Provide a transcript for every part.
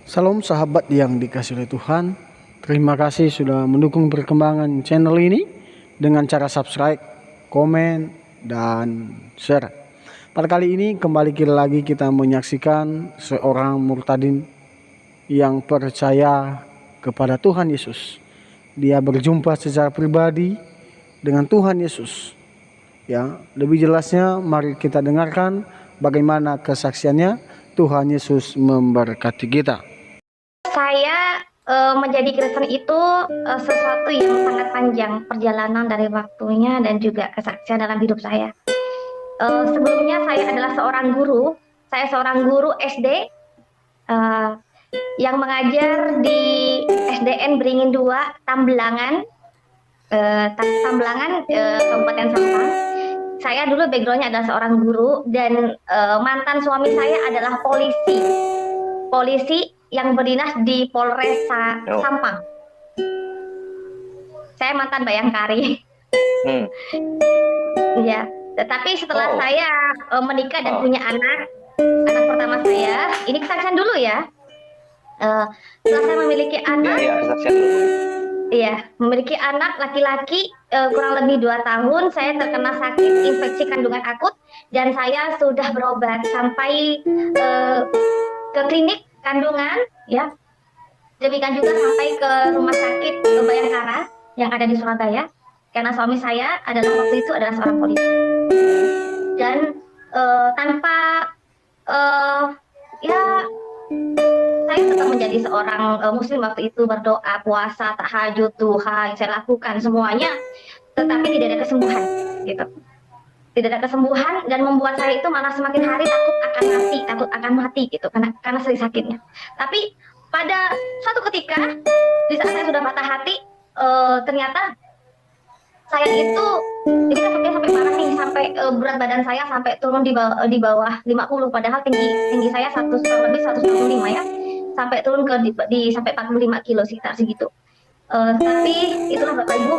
Salam sahabat yang dikasih oleh Tuhan. Terima kasih sudah mendukung perkembangan channel ini dengan cara subscribe, komen, dan share. Pada kali ini kembali lagi kita menyaksikan seorang murtadin yang percaya kepada Tuhan Yesus. Dia berjumpa secara pribadi dengan Tuhan Yesus. Ya, lebih jelasnya mari kita dengarkan bagaimana kesaksiannya. Tuhan Yesus memberkati kita. Saya menjadi Kristen itu sesuatu yang sangat panjang perjalanan dari waktunya dan juga kesaksian dalam hidup saya. Sebelumnya saya adalah seorang guru. Saya seorang guru SD yang mengajar di SDN Beringin 2 Tambelangan, Kabupaten Sampang. Saya dulu backgroundnya adalah seorang guru dan mantan suami saya adalah polisi yang berdinas di Polres Sampang. Saya mantan bayangkari. Ya, tetapi setelah saya menikah dan punya anak pertama saya, ini kesaksian dulu ya. Setelah saya memiliki anak, memiliki anak laki-laki kurang lebih 2 tahun, saya terkena sakit infeksi kandungan akut dan saya sudah berobat sampai ke klinik kandungan, ya. Demikian juga sampai ke rumah sakit Bayangkara yang ada di Surabaya, karena suami saya waktu itu adalah seorang polisi. Dan tanpa saya tetap menjadi seorang muslim waktu itu, berdoa, puasa, tahajud, duha, saya lakukan semuanya, tetapi tidak ada kesembuhan, gitu. Tidak ada kesembuhan dan membuat saya itu malah semakin hari takut akan mati gitu karena sering sakitnya. Tapi pada suatu ketika di saat saya sudah patah hati, ternyata saya itu ini kan sampai parah nih, sampai berat badan saya sampai turun di bawah 50, padahal tinggi saya lebih 165 ya, sampai turun sampai 45 kilo sekitar segitu. Tapi itulah Bapak Ibu,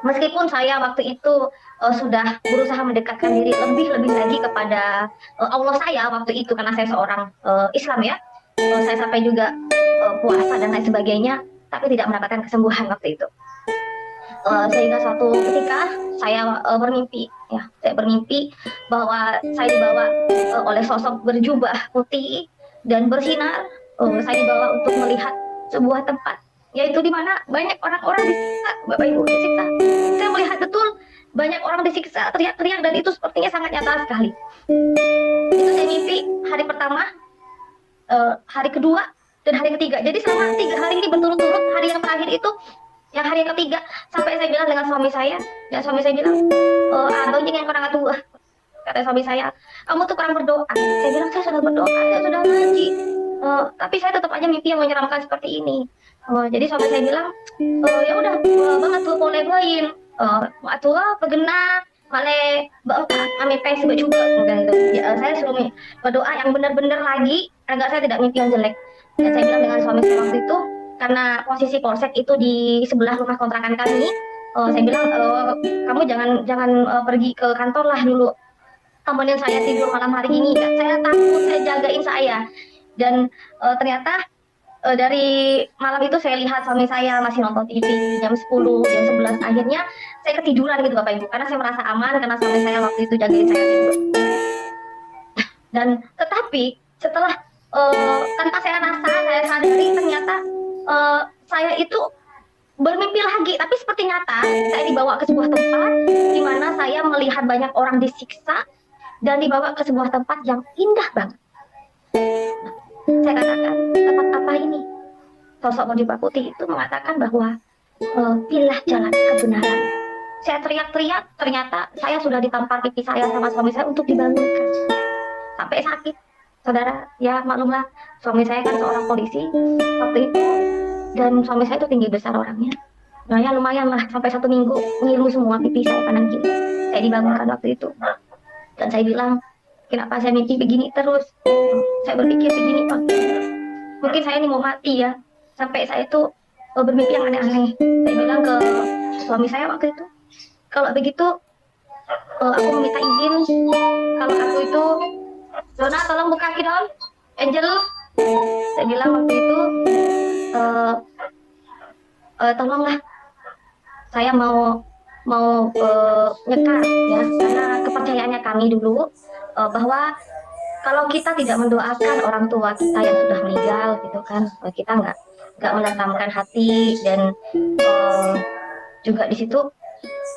meskipun saya waktu itu sudah berusaha mendekatkan diri lebih lagi kepada Allah saya waktu itu, karena saya seorang Islam ya, saya sampai juga puasa dan lain sebagainya, tapi tidak mendapatkan kesembuhan waktu itu. Sehingga suatu ketika saya bermimpi bahwa saya dibawa oleh sosok berjubah putih dan bersinar. Saya dibawa untuk melihat sebuah tempat, yaitu di mana banyak orang-orang disiksa, Bapak Ibu, disiksa. Saya melihat betul banyak orang disiksa, teriak-teriak, dan itu sepertinya sangat nyata sekali. Itu saya mimpi hari pertama, hari kedua, dan hari ketiga. Jadi selama 3 hari ini berturut-turut, hari yang terakhir itu, yang hari yang ketiga, sampai saya bilang dengan suami saya, dan suami saya bilang, abang yang kurang tua. Kata suami saya, kamu tuh kurang berdoa. Saya bilang, saya sudah berdoa, saya sudah ngaji, tapi saya tetap aja mimpi yang menyeramkan seperti ini. Jadi suami saya bilang, ya udah, banget tuh boleh bayin, atulah pegena male bangka kami pes juga gitu. Ya, saya suruh berdoa yang benar-benar lagi agar saya tidak mimpi yang jelek. Dan saya bilang dengan suami saya waktu itu, karena posisi polsek itu di sebelah rumah kontrakan kami, saya bilang, kamu jangan pergi ke kantor lah dulu, temenin saya tidur malam hari ini. Saya takut, saya jagain saya. Dan ternyata dari malam itu saya lihat suami saya masih nonton TV jam 10, jam 11. Akhirnya saya ketiduran gitu Bapak Ibu, karena saya merasa aman karena suami saya waktu itu jagain saya tidur. Dan tetapi setelah tanpa saya rasa, saya sadari ternyata saya itu bermimpi lagi, tapi seperti nyata. Saya dibawa ke sebuah tempat di mana saya melihat banyak orang disiksa dan dibawa ke sebuah tempat yang indah banget. Saya katakan, tempat apa ini? Sosok berjubah putih itu mengatakan bahwa pilih jalan kebenaran. Saya teriak-teriak, ternyata saya sudah ditampar pipi saya sama suami saya untuk dibangunkan. Sampai sakit, saudara. Ya maklumlah, suami saya kan seorang polisi waktu itu, dan suami saya itu tinggi besar orangnya. Nah ya lumayan lah, sampai 1 minggu ngilu semua pipi saya kanan kiri. Saya dibangunkan waktu itu, dan saya bilang, kenapa saya mimpi begini terus? Saya berpikir begini, Pak, mungkin saya ini mau mati ya. Sampai saya itu bermimpi yang aneh-aneh. Saya bilang ke suami saya waktu itu, kalau begitu aku meminta izin, kalau aku itu, Dona tolong buka Don, Angel, Saya bilang waktu itu, eh, tolonglah, saya mau mau nyekar ya, karena kepercayaannya kami dulu, bahwa kalau kita tidak mendoakan orang tua kita yang sudah meninggal gitu kan, kita nggak menenangkan hati. Dan eh, juga di situ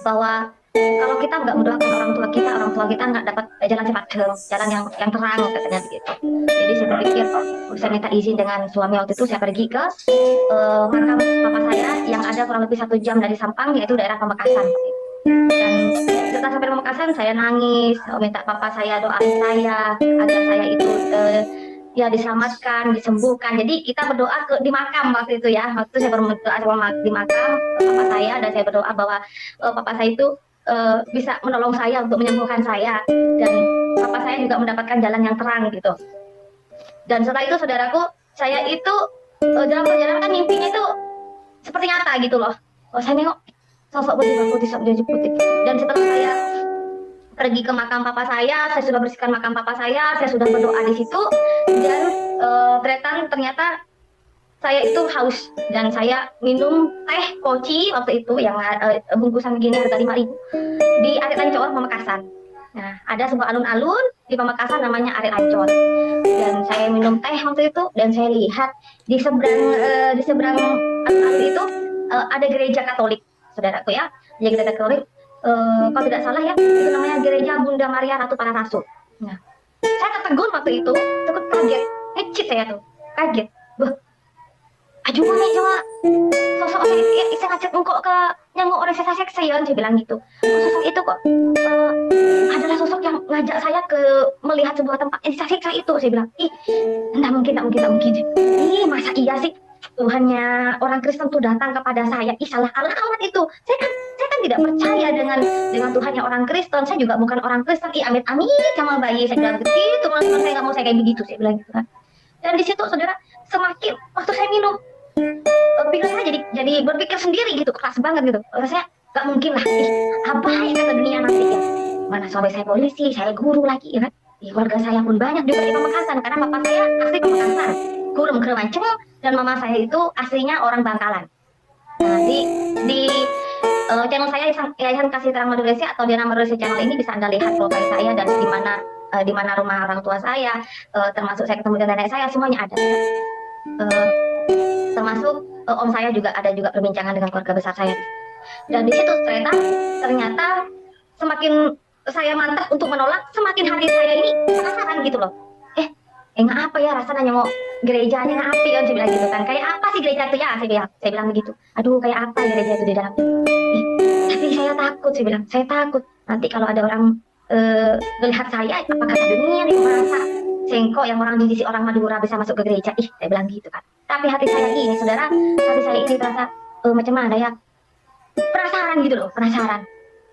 bahwa kalau kita nggak mendoakan orang tua kita nggak dapat jalan cepat, jalan yang terang katanya begitu. Jadi saya berpikir, saya minta izin dengan suami. Waktu itu saya pergi ke makam papa saya yang ada kurang lebih 1 jam dari Sampang, yaitu daerah Pamekasan. Dan setelah sampai Pamekasan saya nangis, minta papa saya doain saya agar saya itu ya diselamatkan, disembuhkan. Jadi kita berdoa di makam waktu itu ya. Waktu itu saya berdoa di makam papa saya, dan saya berdoa bahwa papa saya itu bisa menolong saya untuk menyembuhkan saya, dan papa saya juga mendapatkan jalan yang terang gitu. Dan setelah itu saudaraku, saya itu dalam perjalanan kan mimpinya itu seperti nyata gitu loh. Oh, saya nengok sosok berjubah putih. Dan setelah saya pergi ke makam papa saya sudah bersihkan makam papa saya sudah berdoa di situ. Dan ternyata saya itu haus, dan saya minum teh koci waktu itu yang bungkusan begini harga 5.000 di Arit Ancol, Pamekasan. Nah, ada sebuah alun-alun di Pamekasan namanya Arit Ancol. Dan saya minum teh waktu itu, dan saya lihat di seberang alun-alun itu ada gereja Katolik, saudaraku ya. Jadi gereja Katolik, kalau tidak salah ya, itu namanya Gereja Bunda Maria Ratu Para Rasul. Nah, saya tertegun waktu itu, cukup kaget, ngecit saya tuh, kaget. Wah, aduh nih cuma sosok saya ngajak engkau ke nyanguk orang saya bilang gitu. Sosok itu kok adalah sosok yang ngajak saya ke melihat sebuah tempat yang saya itu. Saya bilang, ih, enggak mungkin. Ih, masa iya sih Tuhannya orang Kristen tuh datang kepada saya? Ih, salah alamat itu. Saya kan tidak percaya dengan Tuhannya orang Kristen. Saya juga bukan orang Kristen. Ih, amit-amit sama bayi. Saya bilang gitu. Teman-teman saya nggak mau saya kayak begitu. Saya bilang gitu kan. Dan di situ saudara, semakin waktu saya minum, pikiran saya jadi berpikir sendiri gitu, keras banget gitu. Rasanya gak mungkin lah, apa ya kata dunia nanti ya. Mana suami saya polisi, saya guru lagi ya kan. Keluarga saya pun banyak juga di Pamekasan, karena papa saya asli Pamekasan, guru Keremanceng, dan mama saya itu aslinya orang Bangkalan. Nah, di channel saya Yayasan Kasih Terang Maduresia atau Diana Maduresia channel ini bisa Anda lihat profil saya dan di mana rumah orang tua saya, termasuk saya ketemu dengan nenek saya, semuanya ada. Termasuk om saya juga ada juga perbincangan dengan keluarga besar saya. Dan di situ ternyata semakin saya mantap untuk menolak, semakin hati saya ini penasaran gitu loh. Nggak apa ya rasanya nyengok gerejanya, nggak apa ya, saya bilang gitu kan. Kayak apa sih gereja itu ya, saya bilang begitu. Aduh, kayak apa gereja itu di dalamnya. Tapi saya takut, saya takut nanti kalau ada orang melihat saya, apa kata dunia nih, merasa sengkok yang orang di sisi orang Madura bisa masuk ke gereja. Saya bilang gitu kan. Tapi hati saya ini, saudara, hati saya ini terasa macam mana ya, penasaran gitu loh, penasaran.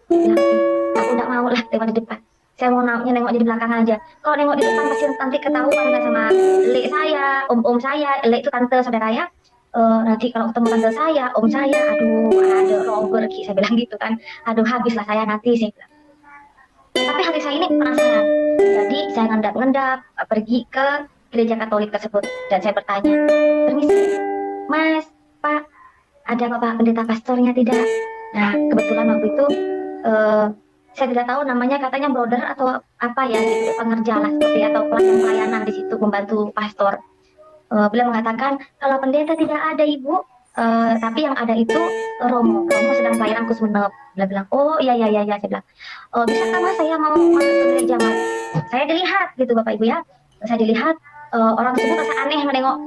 Bilang, aku nggak mau lah lewat di depan. Saya mau nengok di belakang aja. Kalau nengok di depan pasti nanti ketahuan nggak sama lek saya, om saya. Lek itu tante saudara ya. Nanti kalau ketemu tante saya, om saya, aduh, ada Robert, saya bilang gitu kan. Aduh, habislah saya nanti, saya bilang. Tapi hati saya ini penasaran. Jadi saya ngendap-ngendap pergi ke gereja Katolik tersebut, dan saya bertanya, permisi, Mas, Pak, ada Bapak pendeta pastornya tidak? Nah, kebetulan waktu itu saya tidak tahu namanya, katanya brother atau apa ya gitu, pengerjala seperti atau pelayanan di situ, membantu pastor. Beliau mengatakan kalau pendeta tidak ada ibu, tapi yang ada itu Romo sedang pelayanan khusus menep. Beliau bilang, oh iya, saya bilang, bisakah Mas saya mau masuk ke gereja Mas? Saya dilihat gitu Bapak Ibu ya, saya dilihat orang tersebut rasa aneh menengok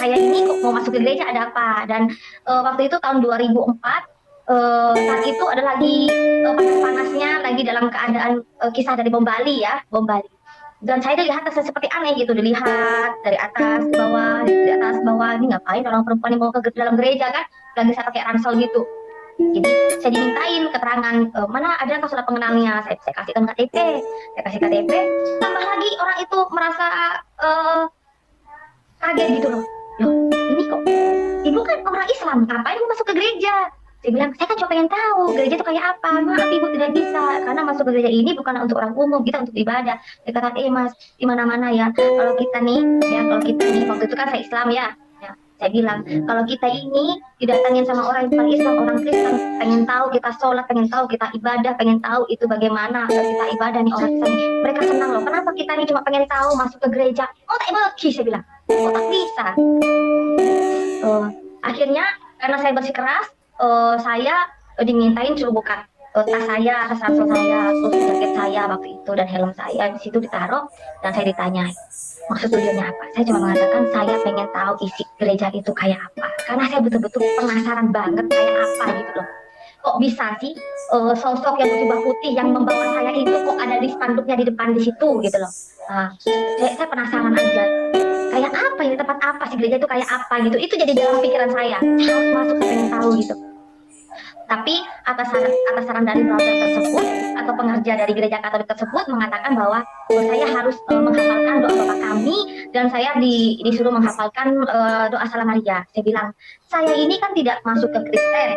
saya ini kok mau masuk ke gereja, ada apa. Dan waktu itu tahun 2004, saat itu ada lagi panas-panasnya lagi dalam keadaan kisah dari bom Bali ya, bom Bali. Dan saya dilihat seperti aneh gitu, dilihat dari atas ke bawah, dari atas ke bawah, ini ngapain orang perempuan yang mau ke dalam gereja kan, lagi saya pakai ransel gitu. Jadi saya dimintain keterangan, mana ada surat pengenalnya, saya kasihkan KTP, tambah lagi orang itu merasa kaget gitu loh. Loh, ini kok ibu kan orang Islam, ngapain mau masuk ke gereja? Saya bilang, saya kan cuma pengen tahu gereja itu kayak apa. Maaf ibu tidak bisa, karena masuk ke gereja ini bukan untuk orang umum, kita untuk ibadah. Dia kata, mas, di mana-mana ya. Kalau kita nih, waktu itu kan saya Islam ya. Ya, saya bilang, kalau kita ini didatangin sama orang yang bukan Islam, orang Kristen, pengen tahu kita sholat, pengen tahu kita ibadah, pengen tahu itu bagaimana kita ibadah nih orang Kristen. Mereka senang loh. Kenapa kita nih cuma pengen tahu masuk ke gereja? Oh tak bagi, saya bilang. Oh tak bisa. Akhirnya karena saya bersikeras, saya dimintain suruh buka tas saya, tas ransel saya, terus jaket saya waktu itu dan helm saya di situ ditaruh dan saya ditanya maksud tujuannya apa. Saya cuma mengatakan saya pengen tahu isi gereja itu kayak apa karena saya betul-betul penasaran banget kayak apa gitu loh. Kok bisa sih sosok yang berjubah putih yang membawa saya itu kok ada di spanduknya di depan di situ gitu loh. Saya penasaran aja kayak apa ya, tempat apa sih gereja itu kayak apa gitu. Itu jadi dalam pikiran saya harus masuk, saya pengen tahu gitu. Tapi atas saran dari brother tersebut atau pengerja dari gereja Katolik tersebut mengatakan bahwa saya harus menghafalkan doa Bapa Kami dan saya disuruh menghafalkan doa Salam Maria. Saya bilang, saya ini kan tidak masuk ke Kristen.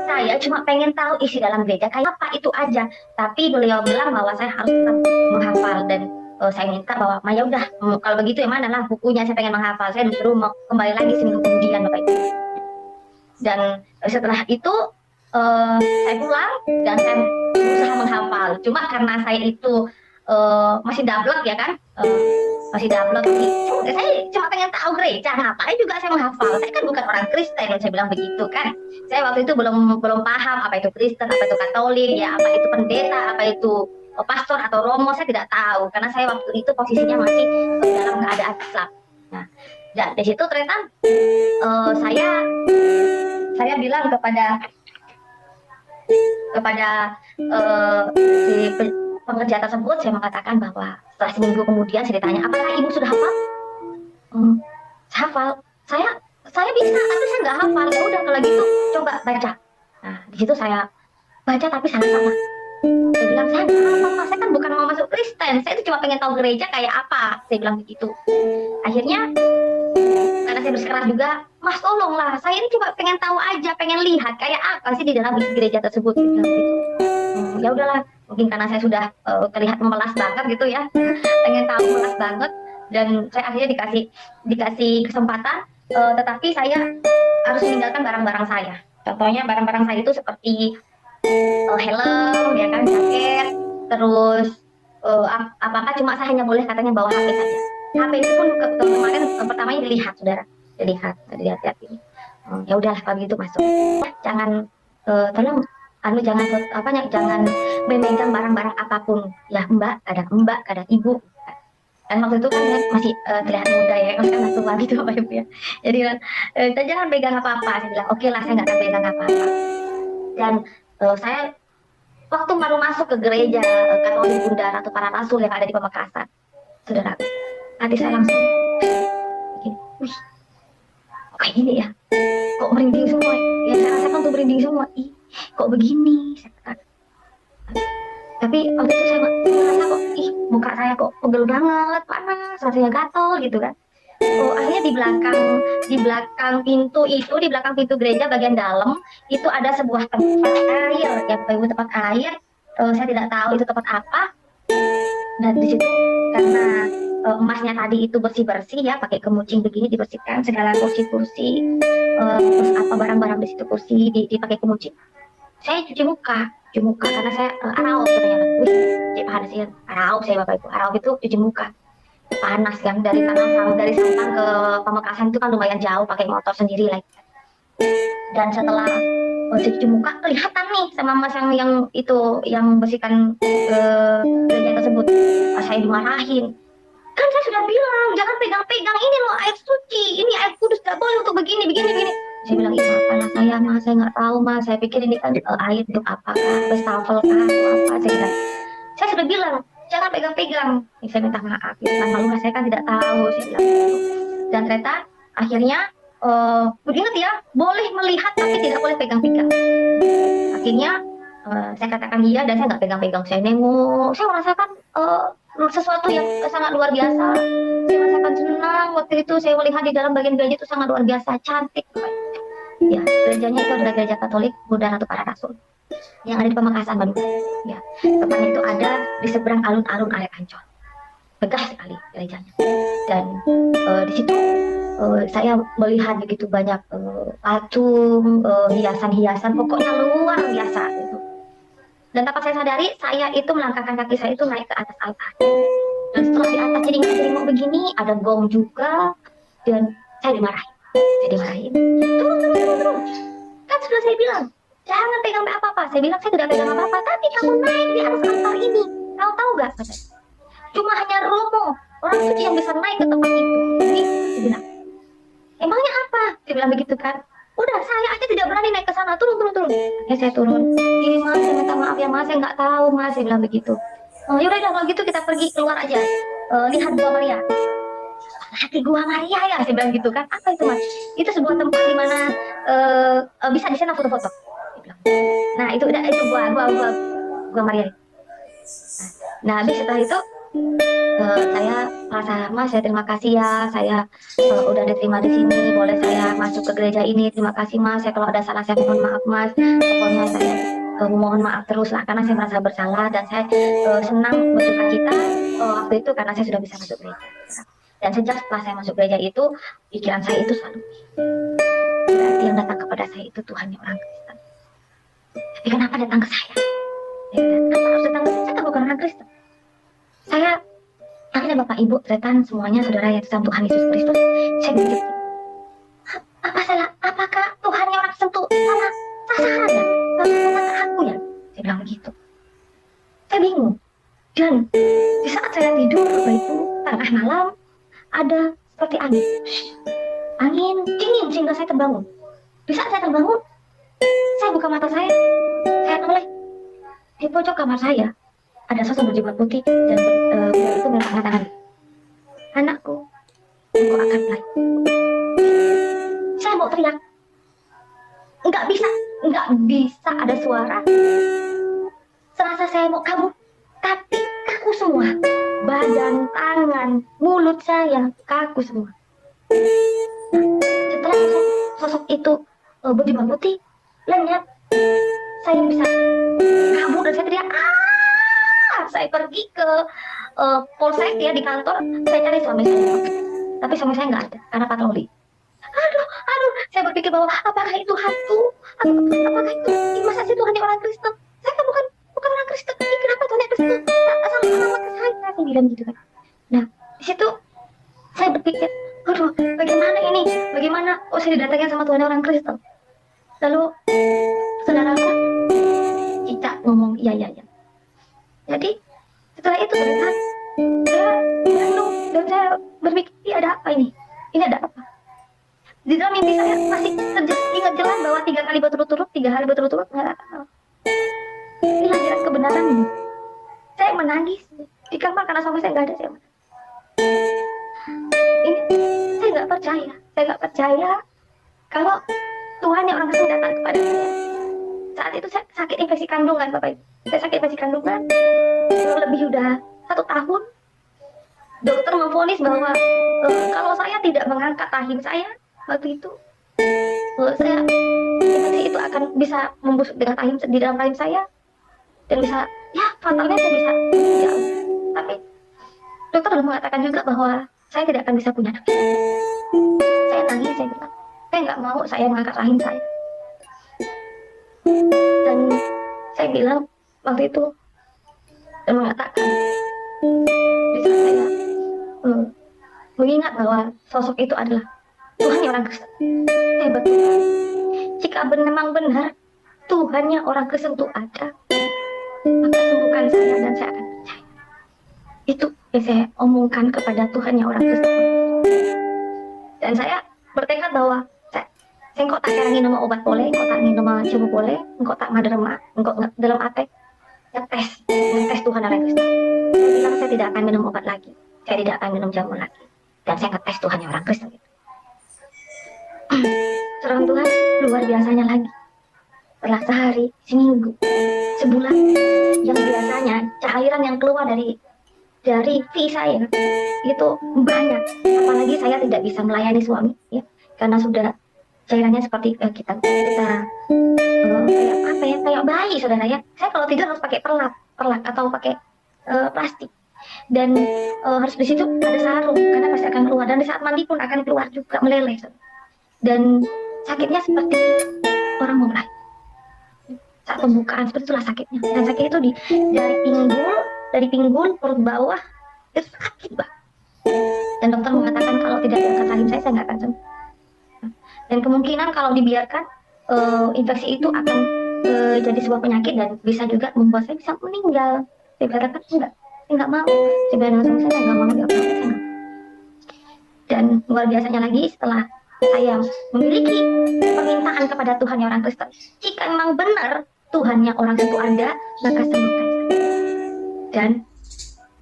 Saya cuma pengen tahu isi dalam gereja kayak apa itu aja. Tapi beliau bilang bahwa saya harus tetap menghafal dan saya minta bahwa ya udah kalau begitu ya mana lah bukunya, saya pengen menghafal. Saya disuruh kembali lagi seminggu kemudian Bapak Ibu. Dan setelah itu saya pulang dan saya berusaha menghafal. Cuma karena saya itu masih dablek ya kan, masih dablek. Saya cuma pengen tahu gereja, ngapain juga saya menghafal. Saya kan bukan orang Kristen, saya bilang begitu kan. Saya waktu itu belum paham apa itu Kristen, apa itu Katolik, ya apa itu pendeta, apa itu pastor atau romo, saya tidak tahu karena saya waktu itu posisinya masih dalam keadaan Islam. Nah, dan di situ ternyata saya bilang kepada si pengerja tersebut, saya mengatakan bahwa setelah seminggu kemudian saya ditanya, apakah ibu sudah hafal? Hafal. Saya bisa, tapi saya nggak hafal. Ya udah kalau gitu coba baca. Nah di situ saya baca tapi salah sama. Saya bilang saya nggak hafal, Mas. Saya kan bukan mau masuk Kristen. Saya itu cuma pengen tahu gereja kayak apa. Saya bilang begitu. Akhirnya karena saya bersikeras juga, Mas tolonglah, saya ini cuma pengen tahu aja, pengen lihat kayak apa sih di dalam gereja tersebut gitu. Ya udahlah, mungkin karena saya sudah terlihat memelas banget gitu ya, pengen tahu memelas banget, dan saya akhirnya dikasih kesempatan, tetapi saya harus meninggalkan barang-barang saya. Contohnya barang-barang saya itu seperti helm, ya kan, jaket, terus apakah cuma saya hanya boleh katanya bawa HP saja. HP itu pun kemarin pertamanya dilihat lihat ini. Ya udahlah kalau gitu masuk. Jangan tolong jangan memegang barang-barang apapun. Ya Mbak, kadang Ibu. Dan waktu itu kan saya masih terlihat muda ya, masih tua gitu Bapak Ibu ya. Jadi jangan pegang apa-apa. Saya bilang oke lah, saya nggak akan pegang apa-apa. Dan saya waktu baru masuk ke gereja Katolik Bundar atau para rasul yang ada di Pamekasan, saudara, hati saya langsung begini, wih, kayak gini ya, kok merinding semua, ya saya rasakan tuh merinding semua, kok begini, saya kata. Tapi waktu itu saya merasa kok, muka saya kok pegel banget, panas, rasanya gatel gitu kan. Akhirnya di belakang pintu itu, di belakang pintu gereja bagian dalam itu ada sebuah tempat air, ya Bapak Ibu, tempat air. Saya tidak tahu itu tempat apa. Dan di situ karena emasnya tadi itu bersih-bersih ya, pakai kemucing begini dibersihkan segala kursi-kursi, terus apa barang-barang di situ kursi dipakai kemucing. Saya cuci muka karena saya arau katanya. Wih, cek panas ya, arau saya Bapak Ibu. Arau itu cuci muka. Panas kan dari Sampang ke Pamekasan itu kan lumayan jauh, pakai motor sendiri lagi. Dan setelah cuci muka kelihatan nih sama mas yang bersihkan gereja tersebut. Saya dimarahin. Kan saya sudah bilang jangan pegang-pegang ini loh air suci, ini air kudus, tidak boleh untuk begini. Saya bilang apalah saya nggak tahu mas, saya pikir ini kan air untuk apa kah, wastafel kah atau apa. Saya sudah bilang jangan pegang-pegang. Saya minta maaf, malu saya kan tidak tahu, saya bilang gitu. Dan ternyata akhirnya ingat ya, boleh melihat tapi tidak boleh pegang-pegang. Akhirnya saya katakan iya dan saya nggak pegang-pegang. Saya nengok, saya merasakan sesuatu yang sangat luar biasa. Saya merasakan senang waktu itu saya melihat di dalam bagian gereja itu sangat luar biasa, cantik. Ya, gerejanya itu adalah gereja Katolik Bunda Ratu Para Rasul yang ada di Pamekasan, Bandung. Ya, tempatnya itu ada di seberang alun-alun Arek Ancol. Megah sekali gerejanya. Dan di situ saya melihat begitu banyak patung, hiasan-hiasan, pokoknya luar biasa gitu. Dan tanpa saya sadari, saya itu melangkahkan kaki saya itu naik ke atas altar. Dan setelah di atas jering-jering begini, ada gong juga, dan saya dimarahin. Turun, turun, turun, turun. Kan sudah saya bilang, jangan pegang apa-apa. Saya bilang, saya tidak pegang apa-apa, tapi kamu naik di atas altar ini. Kau tahu gak? Cuma hanya Romo, orang suci yang bisa naik ke tempat itu. Jadi, saya bilang, emangnya apa? Saya bilang begitu kan. Udah, saya aja tidak berani naik ke sana. Turun, turun, turun. Ya, saya turun. Ini mas, saya minta maaf ya mas, saya nggak tahu mas. Saya bilang begitu. Oh, yaudah, kalau gitu kita pergi keluar aja. Lihat Gua Maria. Hati Gua Maria ya, saya bilang gitu kan. Apa itu mas? Itu sebuah tempat di mana bisa di sana foto-foto. Nah, itu udah itu Gua Maria. Nah, habis setelah itu saya merasa mas, saya terima kasih ya, saya udah diterima di sini, boleh saya masuk ke gereja ini, terima kasih mas, saya kalau ada salah saya mohon maaf mas, pokoknya saya mohon maaf terus lah karena saya merasa bersalah dan saya senang bersuka cita waktu itu karena saya sudah bisa masuk gereja. Dan sejak setelah saya masuk gereja itu, pikiran saya itu selalu berarti yang datang kepada saya itu Tuhannya orang Kristen. Tapi kenapa datang ke saya? Ya, kenapa harus datang ke saya? Saya bukan orang Kristen. Saya akhirnya Bapak Ibu, rekan semuanya saudara yang dalam Tuhan Yesus Kristus, saya berpikir, apa salah? Apakah Tuhan yang orang sentuh salah sasaran ya? Salah aku ya? Saya bilang begitu. Saya bingung. Dan di saat saya tidur, itu tengah malam, ada seperti angin. Angin dingin sehingga saya terbangun. Di saat saya terbangun, saya buka mata saya noleh di pojok kamar saya. Ada sosok berjubah putih dan beliau itu mengatakan, anakku, engkau akan baik. Saya mau teriak, nggak bisa ada suara. Serasa saya mau kabur, tapi kaku semua. Badan, tangan, mulut saya kaku semua. Setelah sosok itu berjubah putih lenyap, saya bisa kabur dan saya teriak, saya pergi ke polsek ya di kantor, saya cari suami saya, tapi suami saya nggak ada karena patroli. Aduh, saya berpikir bahwa apakah itu hantu? Apakah itu masa sih Tuhan orang Kristen? Saya kan bukan orang Kristen. Ini kenapa Tuhan yang Kristen sama ke saya bilang gitu kan. Nah, di situ saya berpikir, aduh, bagaimana ini? Bagaimana? Oh, saya didatangin sama Tuhan orang Kristen. Lalu saudaraku Cica ngomong iya. Jadi setelah itu ternyata saya merenung dan saya berpikir, ini ada apa ini? Ini ada apa? Di dalam mimpi saya masih ingat jelas bahwa 3 hari berturut-turut ini lahiran kebenaran ini. Saya menangis di kamar karena suami saya nggak ada. Saya menangis. Ini saya nggak percaya kalau Tuhan yang orang Kristen datang kepada saya. Saat itu saya sakit infeksi kandungan, Bapak Ibu. Saya sakit infeksi kandungan lebih udah 1 tahun. Dokter memvonis bahwa kalau saya tidak mengangkat rahim saya waktu itu, saya infeksi itu akan bisa membusuk dengan rahim di dalam rahim saya dan bisa, ya fatalnya saya bisa jauh. Tapi dokter sudah mengatakan juga bahwa saya tidak akan bisa punya anak. Saya nangis, saya bilang, saya nggak mau saya mengangkat rahim saya. Dan saya bilang waktu itu dan mengatakan di saat saya mengingat bahwa sosok itu adalah Tuhan yang orang Kristen. Saya berkata, jika memang benar Tuhannya orang Kristen itu ada, maka sembuhkan saya dan saya akan percaya. Itu yang saya omongkan kepada Tuhannya orang Kristen. Dan saya bertekad bahwa engkau tak karangi nama obat boleh, engkau tak nama jamu boleh, engkau tak maderma, engkau dalam ate tes Tuhan orang Kristen. Saya bilang saya tidak akan minum obat lagi, saya tidak akan minum jamu lagi, dan saya ngetes Tuhannya orang Kristen. Seorang Tuhan luar biasanya lagi. Setelah sehari, seminggu, sebulan, yang biasanya cairan yang keluar dari V saya itu banyak. Apalagi saya tidak bisa melayani suami, ya, karena sudah cairannya seperti kita kayak apa ya, kayak bayi saudara ya. Saya kalau tidur harus pakai perlak atau pakai plastik, dan harus di situ ada sarung karena pasti akan keluar, dan di saat mandi pun akan keluar juga meleleh, saudara. Dan sakitnya seperti orang mau melahirkan. Saat pembukaan seperti itulah sakitnya, dan sakit itu dari pinggul perut bawah itu sakit banget. Dan dokter mengatakan kalau tidak diangkat rahim saya nggak akan sembuh. Dan kemungkinan kalau dibiarkan infeksi itu akan jadi sebuah penyakit dan bisa juga membuat saya bisa meninggal. Saya katakan enggak, saya nggak mau. Saya bilang sama saya nggak mau dioperasi. Dan luar biasanya lagi, setelah saya memiliki permintaan kepada Tuhan yang orang Kristen, jika memang benar Tuhannya orang itu ada, maka sembuhkan saya. Dan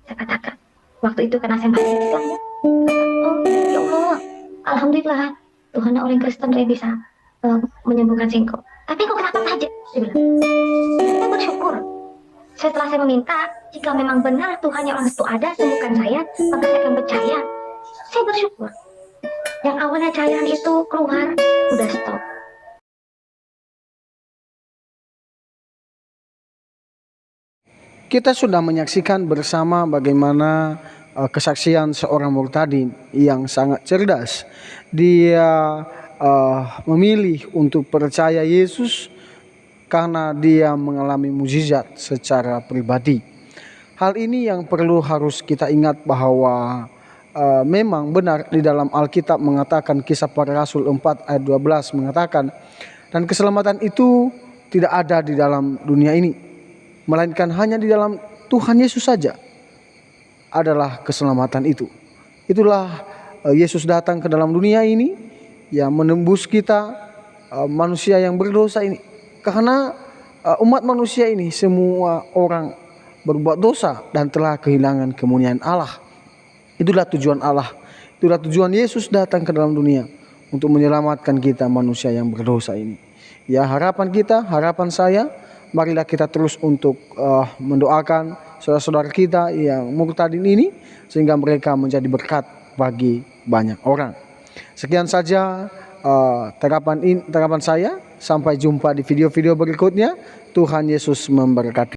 saya katakan, waktu itu karena saya masih Islam ya, oh ya Allah, alhamdulillah Tuhannya orang Kristen, dia bisa menyembuhkan singkong. Tapi kok kenapa saja? Dia bilang, saya bersyukur. Setelah saya meminta, jika memang benar Tuhannya orang itu ada, sembuhkan saya, maka saya akan percaya. Saya bersyukur. Yang awalnya cairan itu keluar, udah stop. Kita sudah menyaksikan bersama bagaimana kesaksian seorang murtadin yang sangat cerdas. Dia memilih untuk percaya Yesus karena dia mengalami mukjizat secara pribadi. Hal ini yang perlu harus kita ingat bahwa memang benar di dalam Alkitab mengatakan, Kisah Para Rasul 4 ayat 12 mengatakan, dan keselamatan itu tidak ada di dalam dunia ini, melainkan hanya di dalam Tuhan Yesus saja adalah keselamatan itu. Itulah Yesus datang ke dalam dunia ini yang menembus kita manusia yang berdosa ini. Karena umat manusia ini semua orang berbuat dosa dan telah kehilangan kemuliaan Allah. Itulah tujuan Allah. Itulah tujuan Yesus datang ke dalam dunia untuk menyelamatkan kita manusia yang berdosa ini. Ya, harapan kita, harapan saya, marilah kita terus untuk mendoakan saudara-saudara kita yang murtadin ini sehingga mereka menjadi berkat bagi banyak orang. Sekian saja terapan saya. Sampai jumpa di video-video berikutnya. Tuhan Yesus memberkati.